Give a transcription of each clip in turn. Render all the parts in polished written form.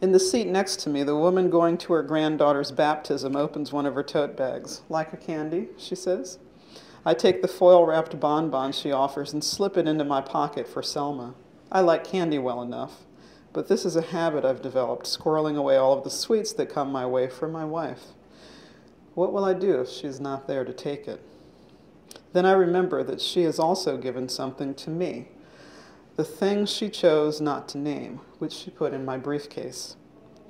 In the seat next to me, the woman going to her granddaughter's baptism opens one of her tote bags. "Like a candy?" she says. I take the foil-wrapped bonbon she offers and slip it into my pocket for Selma. I like candy well enough, but this is a habit I've developed, squirreling away all of the sweets that come my way for my wife. What will I do if she's not there to take it? Then I remember that she has also given something to me, the thing she chose not to name, which she put in my briefcase.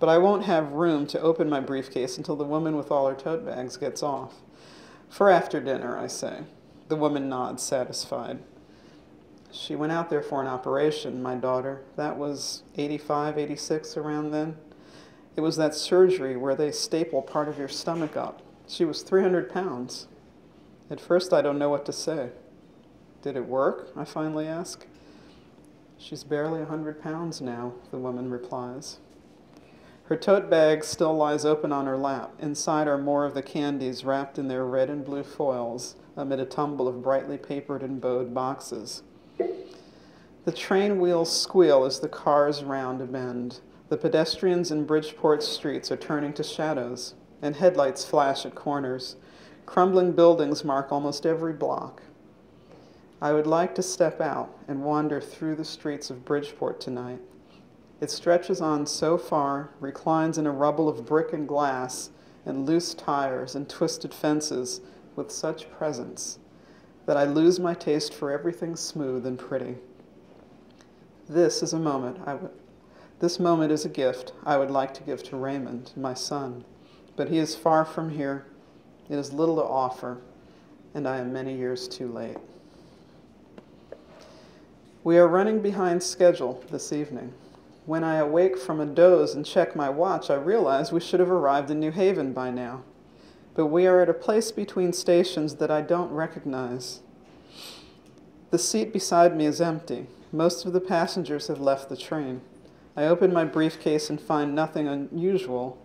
But I won't have room to open my briefcase until the woman with all her tote bags gets off. "For after dinner," I say. The woman nods, satisfied. She went out there for an operation, my daughter. That was 85, 86, around then. It was that surgery where they staple part of your stomach up. She was 300 pounds. At first, I don't know what to say. "Did it work?" I finally ask. "She's barely 100 pounds now," the woman replies. Her tote bag still lies open on her lap. Inside are more of the candies wrapped in their red and blue foils amid a tumble of brightly papered and bowed boxes. The train wheels squeal as the cars round a bend. The pedestrians in Bridgeport's streets are turning to shadows, and headlights flash at corners. Crumbling buildings mark almost every block. I would like to step out and wander through the streets of Bridgeport tonight. It stretches on so far, reclines in a rubble of brick and glass, and loose tires and twisted fences with such presence that I lose my taste for everything smooth and pretty. This is a moment This moment is a gift I would like to give to Raymond, my son, but he is far from here. It is little to offer, and I am many years too late. We are running behind schedule this evening. When I awake from a doze and check my watch, I realize we should have arrived in New Haven by now. But we are at a place between stations that I don't recognize. The seat beside me is empty. Most of the passengers have left the train. I open my briefcase and find nothing unusual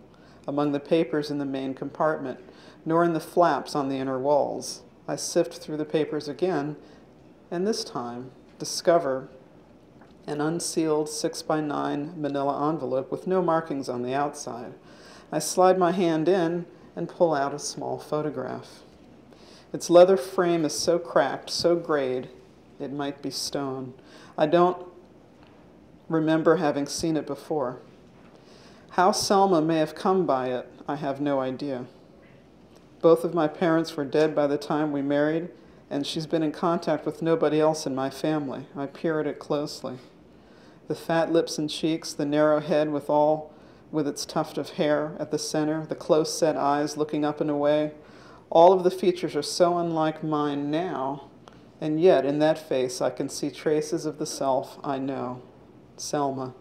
among the papers in the main compartment, nor in the flaps on the inner walls. I sift through the papers again, and this time discover an unsealed 6x9 manila envelope with no markings on the outside. I slide my hand in and pull out a small photograph. Its leather frame is so cracked, so grayed, it might be stone. I don't remember having seen it before. How Selma may have come by it, I have no idea. Both of my parents were dead by the time we married, and she's been in contact with nobody else in my family. I peer at it closely. The fat lips and cheeks, the narrow head with its tuft of hair at the center, the close-set eyes looking up and away, all of the features are so unlike mine now, and yet in that face I can see traces of the self I know. Selma.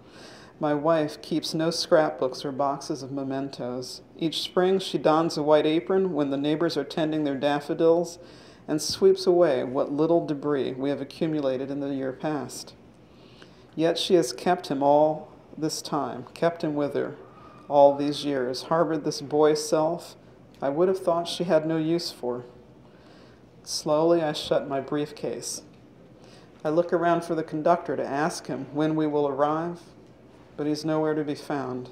My wife keeps no scrapbooks or boxes of mementos. Each spring she dons a white apron when the neighbors are tending their daffodils and sweeps away what little debris we have accumulated in the year past. Yet she has kept him all this time, kept him with her all these years, harbored this boy self I would have thought she had no use for. Slowly I shut my briefcase. I look around for the conductor to ask him when we will arrive, but he's nowhere to be found.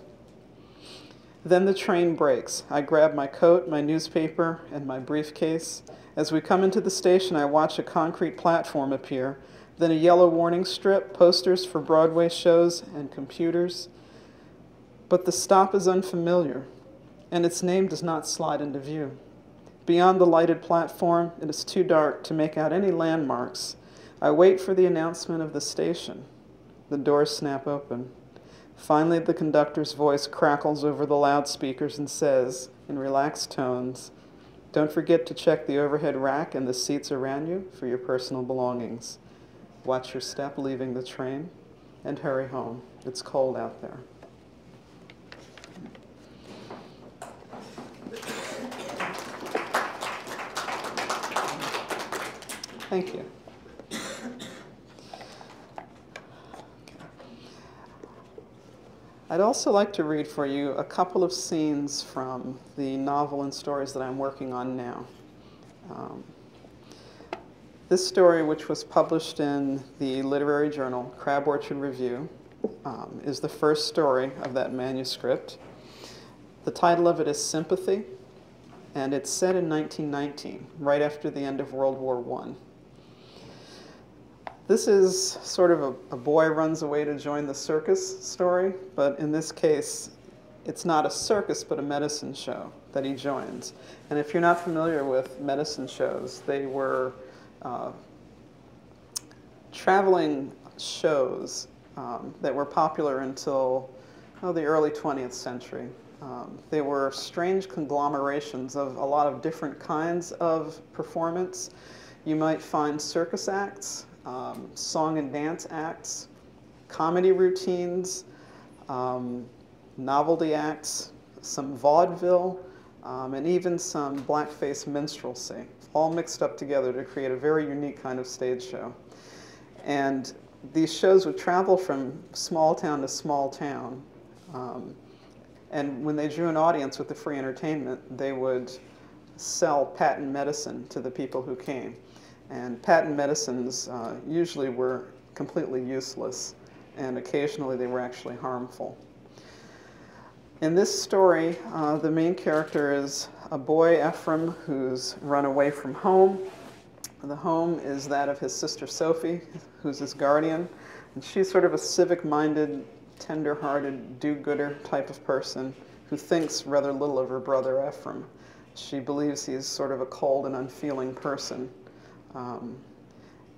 Then the train breaks. I grab my coat, my newspaper, and my briefcase. As we come into the station, I watch a concrete platform appear, then a yellow warning strip, posters for Broadway shows, and computers. But the stop is unfamiliar, and its name does not slide into view. Beyond the lighted platform, it is too dark to make out any landmarks. I wait for the announcement of the station. The doors snap open. Finally, the conductor's voice crackles over the loudspeakers and says, in relaxed tones, "Don't forget to check the overhead rack and the seats around you for your personal belongings. Watch your step leaving the train, and hurry home. It's cold out there." Thank you. I'd also like to read for you a couple of scenes from the novel and stories that I'm working on now. This story, which was published in the literary journal Crab Orchard Review, is the first story of that manuscript. The title of it is Sympathy, and it's set in 1919, right after the end of World War I. This is sort of a boy runs away to join the circus story, but in this case, it's not a circus, but a medicine show that he joins. And if you're not familiar with medicine shows, they were traveling shows that were popular until the early 20th century. They were strange conglomerations of a lot of different kinds of performance. You might find circus acts, song and dance acts, comedy routines, novelty acts, some vaudeville, and even some blackface minstrelsy, all mixed up together to create a very unique kind of stage show. And these shows would travel from small town to small town. And when they drew an audience with the free entertainment, they would sell patent medicine to the people who came. And patent medicines usually were completely useless, and occasionally they were actually harmful. In this story, the main character is a boy, Ephraim, who's run away from home. The home is that of his sister Sophie, who's his guardian. And she's sort of a civic-minded, tender-hearted, do-gooder type of person who thinks rather little of her brother Ephraim. She believes he's sort of a cold and unfeeling person.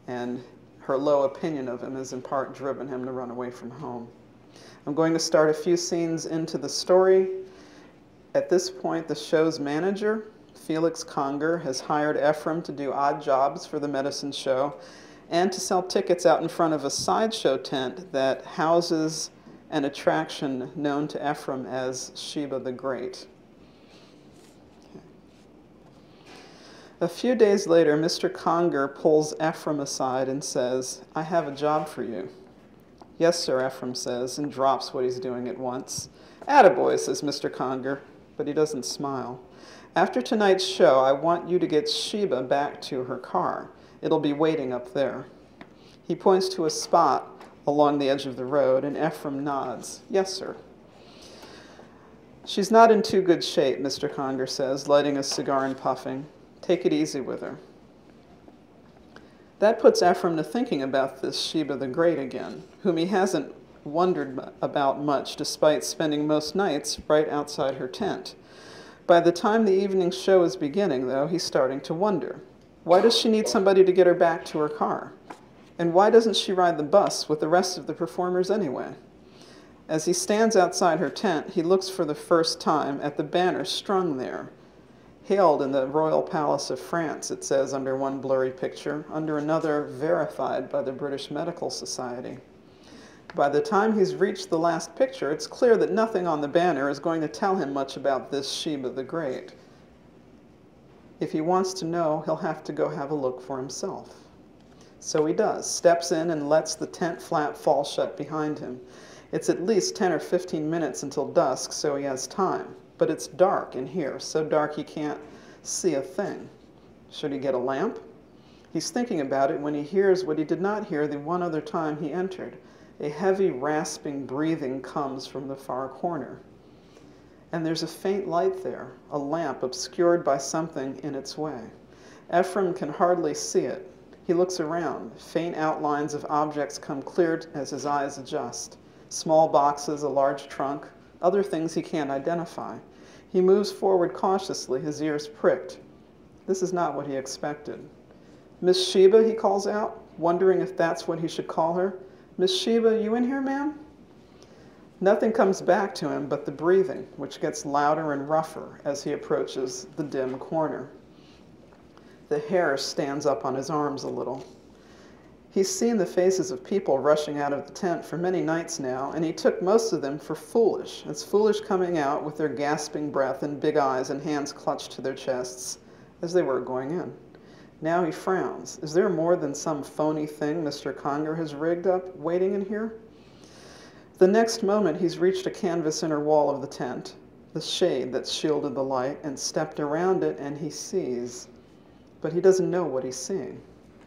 And her low opinion of him has in part driven him to run away from home. I'm going to start a few scenes into the story. At this point, the show's manager, Felix Conger, has hired Ephraim to do odd jobs for the medicine show and to sell tickets out in front of a sideshow tent that houses an attraction known to Ephraim as Sheba the Great. A few days later, Mr. Conger pulls Ephraim aside and says, "I have a job for you." "Yes, sir," Ephraim says, and drops what he's doing at once. "Attaboy," says Mr. Conger, but he doesn't smile. "After tonight's show, I want you to get Sheba back to her car. It'll be waiting up there." He points to a spot along the edge of the road, and Ephraim nods. "Yes, sir." "She's not in too good shape," Mr. Conger says, lighting a cigar and puffing. "Take it easy with her." That puts Ephraim to thinking about this Sheba the Great again, whom he hasn't wondered about much despite spending most nights right outside her tent. By the time the evening show is beginning, though, he's starting to wonder. Why does she need somebody to get her back to her car? And why doesn't she ride the bus with the rest of the performers anyway? As he stands outside her tent, he looks for the first time at the banner strung there. "Hailed in the Royal Palace of France," it says under one blurry picture, under another verified by the British Medical Society. By the time he's reached the last picture, it's clear that nothing on the banner is going to tell him much about this Sheba the Great. If he wants to know, he'll have to go have a look for himself. So he does, steps in and lets the tent flap fall shut behind him. It's at least 10 or 15 minutes until dusk, so he has time. But it's dark in here, so dark he can't see a thing. Should he get a lamp? He's thinking about it when he hears what he did not hear the one other time he entered. A heavy, rasping breathing comes from the far corner. And there's a faint light there, a lamp obscured by something in its way. Ephraim can hardly see it. He looks around. Faint outlines of objects come clear as his eyes adjust. Small boxes, a large trunk, other things he can't identify. He moves forward cautiously, his ears pricked. This is not what he expected. "Miss Sheba," he calls out, wondering if that's what he should call her. "Miss Sheba, you in here, ma'am?" Nothing comes back to him but the breathing, which gets louder and rougher as he approaches the dim corner. The hair stands up on his arms a little. He's seen the faces of people rushing out of the tent for many nights now, and he took most of them for foolish, as foolish coming out with their gasping breath and big eyes and hands clutched to their chests, as they were going in. Now he frowns. Is there more than some phony thing Mr. Conger has rigged up waiting in here? The next moment he's reached a canvas inner wall of the tent, the shade that shielded the light, and stepped around it, and he sees. But he doesn't know what he's seeing.